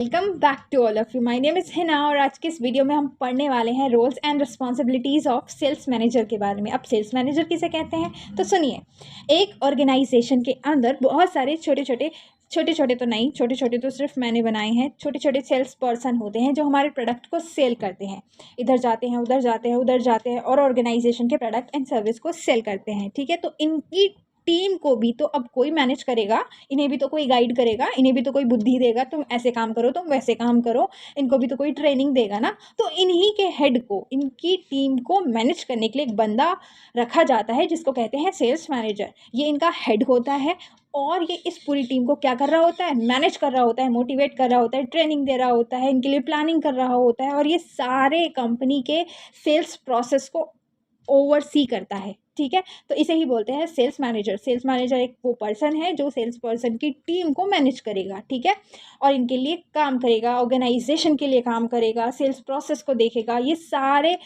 Welcome back to all of you. My name is Hina और आज के इस वीडियो में हम पढ़ने वाले हैं roles and responsibilities of sales manager के बारे में। अब सेल्स मैनेजर किसे कहते हैं तो सुनिए, एक ऑर्गेनाइजेशन के अंदर बहुत सारे छोटे छोटे तो सिर्फ मैंने बनाए हैं, छोटे छोटे सेल्स पर्सन होते हैं जो हमारे प्रोडक्ट को सेल करते हैं। इधर जाते हैं, उधर जाते हैं, उधर जाते हैं और ऑर्गेनाइजेशन के प्रोडक्ट एंड सर्विस को सेल करते हैं। ठीक है, तो इनकी टीम को भी तो अब कोई मैनेज करेगा, इन्हें भी तो कोई गाइड करेगा, इन्हें भी तो कोई बुद्धि देगा, तुम ऐसे काम करो, तुम वैसे काम करो, इनको भी तो कोई ट्रेनिंग देगा ना। तो इन्हीं के हेड को, इनकी टीम को मैनेज करने के लिए एक बंदा रखा जाता है जिसको कहते हैं सेल्स मैनेजर। ये इनका हेड होता है और ये इस पूरी टीम को क्या कर रहा होता है, मैनेज कर रहा होता है, मोटिवेट कर रहा होता है, ट्रेनिंग दे रहा होता है, इनके लिए प्लानिंग कर रहा होता है और ये सारे कंपनी के सेल्स प्रोसेस को ओवरसी करता है। ठीक है, तो इसे ही बोलते हैं सेल्स मैनेजर। सेल्स मैनेजर एक वो पर्सन है जो सेल्स पर्सन की टीम को मैनेज करेगा। ठीक है, और इनके लिए काम करेगा, ऑर्गेनाइजेशन के लिए काम करेगा, सेल्स प्रोसेस को देखेगा। ये सारे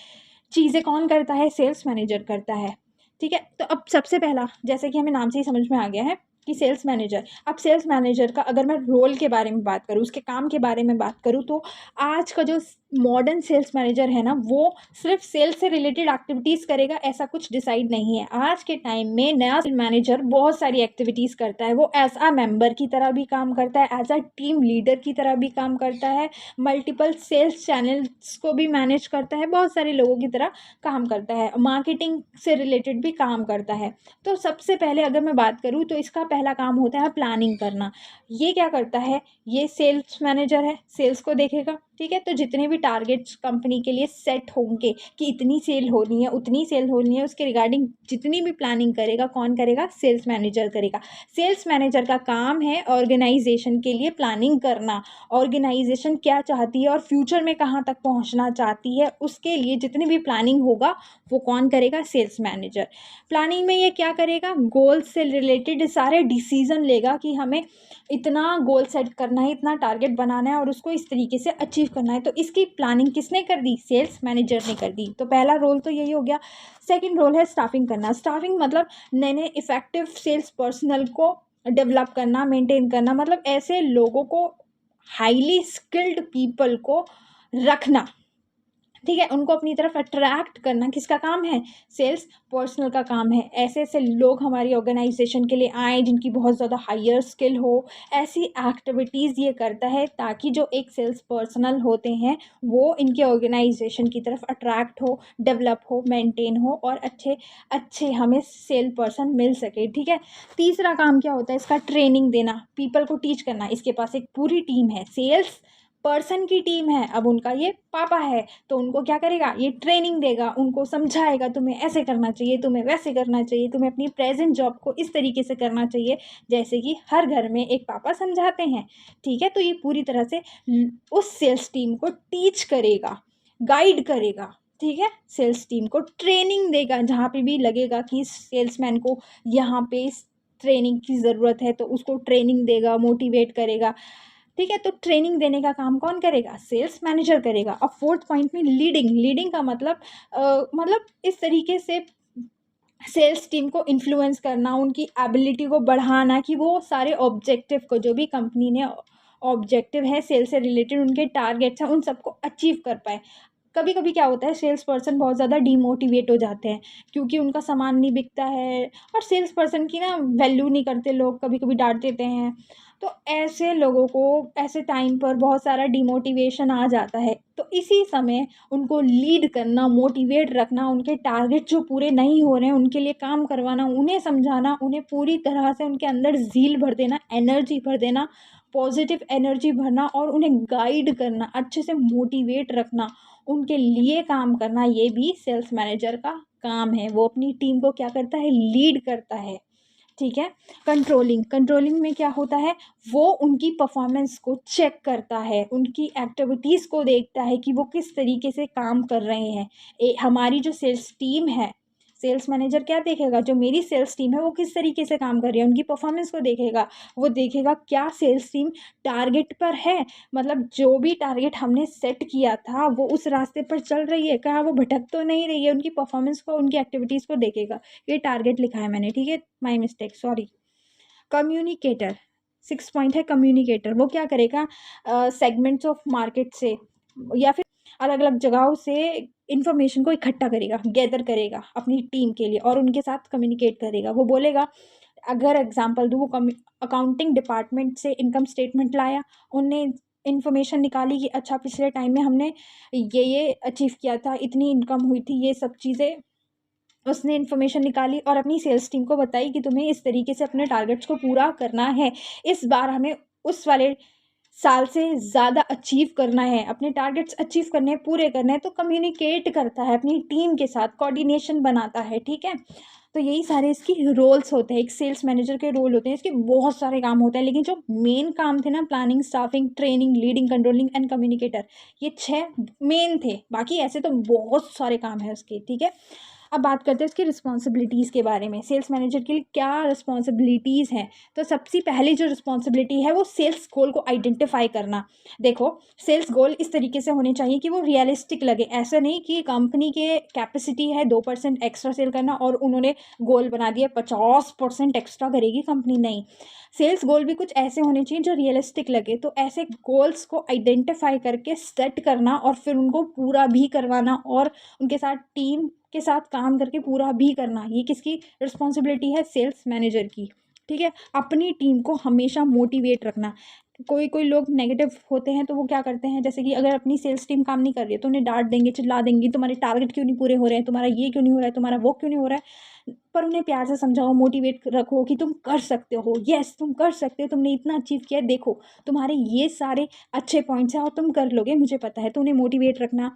चीज़ें कौन करता है? सेल्स मैनेजर करता है। ठीक है, तो अब सबसे पहला, जैसे कि हमें नाम से ही समझ में आ गया है कि सेल्स मैनेजर। अब सेल्स मैनेजर का अगर मैं रोल के बारे में बात करूँ, उसके काम के बारे में बात करूँ, तो आज का जो मॉडर्न सेल्स मैनेजर है ना, वो सिर्फ सेल्स से रिलेटेड एक्टिविटीज़ करेगा ऐसा कुछ डिसाइड नहीं है। आज के टाइम में नया सेल्स मैनेजर बहुत सारी एक्टिविटीज़ करता है। वो एज अ मेंबर की तरह भी काम करता है, एज अ टीम लीडर की तरह भी काम करता है, मल्टीपल सेल्स चैनल्स को भी मैनेज करता है, बहुत सारे लोगों की तरह काम करता है, मार्केटिंग से रिलेटेड भी काम करता है। तो सबसे पहले अगर मैं बात करूँ तो इसका पहला काम होता है प्लानिंग करना। ये क्या करता है? ये सेल्स मैनेजर है, सेल्स को देखेगा। ठीक है, तो जितने भी टारगेट्स कंपनी के लिए सेट होंगे कि इतनी सेल होनी है, उतनी सेल होनी है, उसके रिगार्डिंग जितनी भी प्लानिंग करेगा, कौन करेगा? सेल्स मैनेजर करेगा। सेल्स मैनेजर का काम है ऑर्गेनाइजेशन के लिए प्लानिंग करना। ऑर्गेनाइजेशन क्या चाहती है और फ्यूचर में कहाँ तक पहुँचना चाहती है, उसके लिए जितनी भी प्लानिंग होगा वो कौन करेगा? Sales manager. प्लानिंग में ये क्या करेगा? गोल से रिलेटेड सारे डिसीजन लेगा कि हमें इतना गोल सेट करना है, इतना टारगेट बनाना है और उसको इस तरीके से अचीव करना है। तो इसकी प्लानिंग किसने कर दी? सेल्स मैनेजर ने कर दी। तो पहला रोल तो यही हो गया। सेकंड रोल है स्टाफिंग करना। स्टाफिंग मतलब नए नए इफेक्टिव सेल्स पर्सनल को डेवलप करना, मेंटेन करना, मतलब ऐसे लोगों को, हाईली स्किल्ड पीपल को रखना। ठीक है, उनको अपनी तरफ अट्रैक्ट करना किसका काम है? सेल्स पर्सनल का काम है। ऐसे ऐसे लोग हमारी ऑर्गेनाइजेशन के लिए आए जिनकी बहुत ज़्यादा हायर स्किल हो, ऐसी एक्टिविटीज़ ये करता है ताकि जो एक सेल्स पर्सनल होते हैं वो इनके ऑर्गेनाइजेशन की तरफ अट्रैक्ट हो, डेवलप हो, मेंटेन हो और अच्छे अच्छे हमें सेल पर्सन मिल सके। ठीक है, तीसरा काम क्या होता है इसका? ट्रेनिंग देना, पीपल को टीच करना। इसके पास एक पूरी टीम है, सेल्स पर्सन की टीम है। अब उनका ये पापा है तो उनको क्या करेगा? ये ट्रेनिंग देगा, उनको समझाएगा, तुम्हें ऐसे करना चाहिए, तुम्हें वैसे करना चाहिए, तुम्हें अपनी प्रेजेंट जॉब को इस तरीके से करना चाहिए जैसे कि हर घर में एक पापा समझाते हैं। ठीक है, तो ये पूरी तरह से उस सेल्स टीम को टीच करेगा, गाइड करेगा। ठीक है, सेल्स टीम को ट्रेनिंग देगा, जहाँ पे भी लगेगा कि सेल्समैन को यहाँ पे ट्रेनिंग की ज़रूरत है तो उसको ट्रेनिंग देगा, मोटिवेट करेगा। ठीक है, तो ट्रेनिंग देने का काम कौन करेगा? सेल्स मैनेजर करेगा। अब फोर्थ पॉइंट में लीडिंग। लीडिंग का मतलब इस तरीके से सेल्स टीम को इन्फ्लुएंस करना, उनकी एबिलिटी को बढ़ाना कि वो सारे ऑब्जेक्टिव को, जो भी कंपनी ने ऑब्जेक्टिव है सेल्स से रिलेटेड, उनके टारगेट्स हैं, उन सबको अचीव कर पाए। कभी कभी क्या होता है, सेल्स पर्सन बहुत ज़्यादा डीमोटिवेट हो जाते हैं क्योंकि उनका सामान नहीं बिकता है और सेल्स पर्सन की ना वैल्यू नहीं करते लोग, कभी कभी डांट देते हैं। तो ऐसे लोगों को ऐसे टाइम पर बहुत सारा डिमोटिवेशन आ जाता है। तो इसी समय उनको लीड करना, मोटिवेट रखना, उनके टारगेट जो पूरे नहीं हो रहे हैं उनके लिए काम करवाना, उन्हें समझाना, उन्हें पूरी तरह से उनके अंदर ज़ील भर देना, एनर्जी भर देना, पॉजिटिव एनर्जी भरना और उन्हें गाइड करना, अच्छे से मोटिवेट रखना, उनके लिए काम करना, ये भी सेल्स मैनेजर का काम है। वो अपनी टीम को क्या करता है? लीड करता है। ठीक है, कंट्रोलिंग। कंट्रोलिंग में क्या होता है? वो उनकी परफॉर्मेंस को चेक करता है, उनकी एक्टिविटीज़ को देखता है कि वो किस तरीके से काम कर रहे हैं। हमारी जो सेल्स टीम है, सेल्स मैनेजर क्या देखेगा? जो मेरी सेल्स टीम है वो किस तरीके से काम कर रही है, उनकी परफॉर्मेंस को देखेगा। वो देखेगा क्या सेल्स टीम टारगेट पर है, मतलब जो भी टारगेट हमने सेट किया था वो उस रास्ते पर चल रही है, क्या वो भटक तो नहीं रही है। उनकी परफॉर्मेंस को, उनकी एक्टिविटीज़ को देखेगा। ये टारगेट लिखा है मैंने, ठीक है, my mistake, sorry. Communicator. Six point है कम्युनिकेटर। वो क्या करेगा, सेगमेंट्स ऑफ मार्केट से या फिर अलग अलग जगहों से इंफॉर्मेशन को इकट्ठा करेगा, गैदर करेगा अपनी टीम के लिए और उनके साथ कम्युनिकेट करेगा। वो बोलेगा, अगर एग्जांपल दूँ, वो अकाउंटिंग डिपार्टमेंट से इनकम स्टेटमेंट लाया, उनने इन्फॉर्मेशन निकाली कि अच्छा पिछले टाइम में हमने ये अचीव किया था, इतनी इनकम हुई थी, ये सब चीज़ें उसने इन्फॉर्मेशन निकाली और अपनी सेल्स टीम को बताई कि तुम्हें इस तरीके से अपने टारगेट्स को पूरा करना है, इस बार हमें उस वाले साल से ज़्यादा अचीव करना है, अपने टारगेट्स अचीव करने हैं, पूरे करने हैं। तो कम्युनिकेट करता है अपनी टीम के साथ, कोऑर्डिनेशन बनाता है, ठीक है। तो यही सारे इसकी रोल्स होते हैं, एक सेल्स मैनेजर के रोल होते हैं। इसके बहुत सारे काम होते हैं, लेकिन जो मेन काम थे ना, planning, staffing, training, leading, controlling and communicator, ये 6 मेन थे। बाकी ऐसे तो बहुत सारे काम है उसके, ठीक है। अब बात करते हैं इसकी रिस्पॉन्सिबिलिटीज़ के बारे में। सेल्स मैनेजर के लिए क्या रिस्पॉन्सिबिलिटीज़ हैं? तो सबसे पहली जो रिस्पॉन्सिबिलिटी है वो सेल्स गोल को आइडेंटिफाई करना। देखो, सेल्स गोल इस तरीके से होने चाहिए कि वो रियलिस्टिक लगे। ऐसा नहीं कि कंपनी के कैपेसिटी है 2% एक्स्ट्रा सेल करना और उन्होंने गोल बना दिया 50% एक्स्ट्रा करेगी कंपनी, नहीं। सेल्स गोल भी कुछ ऐसे होने चाहिए जो रियलिस्टिक लगे। तो ऐसे गोल्स को आइडेंटिफाई करके सेट करना और फिर उनको पूरा भी करवाना और उनके साथ टीम के साथ काम करके पूरा भी करना, ये किसकी रिस्पॉन्सिबिलिटी है? सेल्स मैनेजर की, ठीक है। अपनी टीम को हमेशा मोटिवेट रखना। कोई कोई लोग नेगेटिव होते हैं, तो वो क्या करते हैं, जैसे कि अगर अपनी सेल्स टीम काम नहीं कर रही है तो उन्हें डांट देंगे, चिल्ला देंगे, तुम्हारे टारगेट क्यों नहीं पूरे हो रहे हैं, तुम्हारा ये क्यों नहीं हो रहा है, तुम्हारा वो क्यों नहीं हो रहा है। पर उन्हें प्यार से समझाओ, मोटिवेट रखो कि तुम कर सकते हो, यस तुम कर सकते हो, तुमने इतना अचीव किया है, देखो तुम्हारे ये सारे अच्छे पॉइंट्स हैं और तुम कर लोगे, मुझे पता है। तो उन्हें मोटिवेट रखना।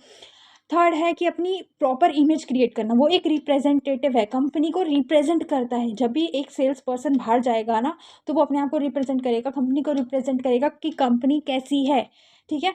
थर्ड है कि अपनी प्रॉपर इमेज क्रिएट करना। वो एक रिप्रेजेंटेटिव है, कंपनी को रिप्रेजेंट करता है। जब भी एक सेल्स पर्सन बाहर जाएगा ना, तो वो अपने आप को रिप्रेजेंट करेगा, कंपनी को रिप्रेजेंट करेगा कि कंपनी कैसी है, ठीक है।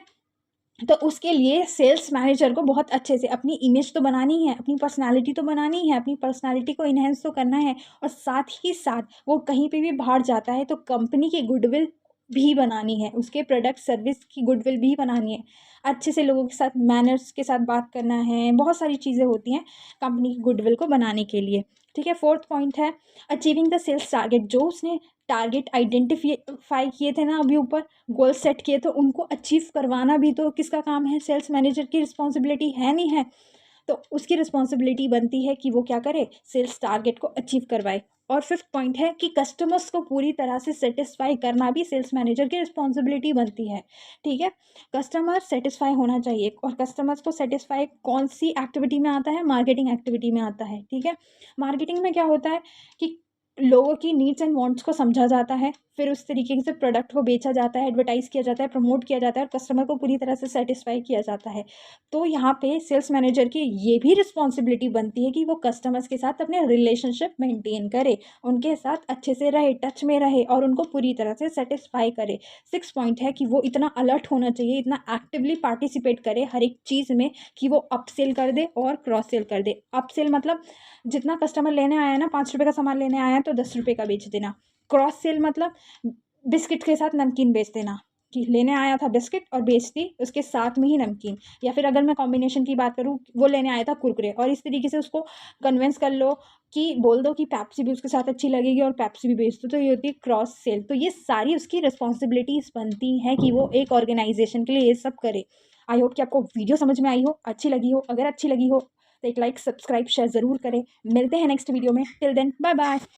तो उसके लिए सेल्स मैनेजर को बहुत अच्छे से अपनी इमेज तो बनानी है, अपनी पर्सनालिटी तो बनानी है, अपनी पर्सनालिटी को इन्हेंस तो करना है, और साथ ही साथ वो कहीं पे भी बाहर जाता है तो कंपनी की गुडविल भी बनानी है, उसके प्रोडक्ट सर्विस की गुडविल भी बनानी है, अच्छे से लोगों के साथ मैनर्स के साथ बात करना है, बहुत सारी चीज़ें होती हैं कंपनी की गुडविल को बनाने के लिए, ठीक है। फोर्थ पॉइंट है अचीविंग द सेल्स टारगेट। जो उसने टारगेट आइडेंटिफाई किए थे ना अभी ऊपर, गोल सेट किए, तो उनको अचीव करवाना भी तो किसका काम है? सेल्स मैनेजर की रिस्पॉन्सिबिलिटी है, नहीं है? तो उसकी रिस्पॉन्सिबिलिटी बनती है कि वो क्या करे, सेल्स टारगेट को अचीव करवाए। और फिफ्थ पॉइंट है कि कस्टमर्स को पूरी तरह से सेटिस्फाई करना भी सेल्स मैनेजर की रिस्पॉन्सिबिलिटी बनती है, ठीक है। कस्टमर सेटिस्फाई होना चाहिए, और कस्टमर्स को सेटिस्फाई कौन सी एक्टिविटी में आता है? मार्केटिंग एक्टिविटी में आता है, ठीक है। मार्केटिंग में क्या होता है कि लोगों की नीड्स एंड वांट्स को समझा जाता है, फिर उस तरीके से प्रोडक्ट को बेचा जाता है, एडवर्टाइज़ किया जाता है, प्रमोट किया जाता है, और कस्टमर को पूरी तरह से सेटिस्फाई किया जाता है। तो यहाँ पे सेल्स मैनेजर की ये भी रिस्पॉन्सिबिलिटी बनती है कि वो कस्टमर्स के साथ अपने रिलेशनशिप मेंटेन करे, उनके साथ अच्छे से रहे, टच में रहे, और उनको पूरी तरह से सेटिस्फाई करे। सिक्स पॉइंट है कि वो इतना अलर्ट होना चाहिए, इतना एक्टिवली पार्टिसिपेट करे हर एक चीज़ में कि वो अपसेल कर दे और क्रॉस सेल कर दे। अपसेल मतलब जितना कस्टमर लेने आया है ना, 5 रुपये का सामान लेने आया है तो 10 रुपये का बेच देना। क्रॉस सेल मतलब बिस्किट के साथ नमकीन बेच देना, कि लेने आया था बिस्किट और बेच दी उसके साथ में ही नमकीन। या फिर अगर मैं कॉम्बिनेशन की बात करूँ, वो लेने आया था कुरकुरे, और इस तरीके से उसको कन्विंस कर लो कि बोल दो कि पेप्सी भी उसके साथ अच्छी लगेगी और पेप्सी भी बेच दो, तो ये होती है क्रॉस सेल। तो ये सारी उसकी रिस्पॉन्सिबिलिटीज़ बनती हैं कि वो एक ऑर्गेनाइजेशन के लिए ये सब करे। आई होप कि आपको वीडियो समझ में आई हो, अच्छी लगी हो। अगर अच्छी लगी हो तो एक लाइक, सब्सक्राइब, शेयर ज़रूर करें। मिलते हैं नेक्स्ट वीडियो में। Till then, bye bye.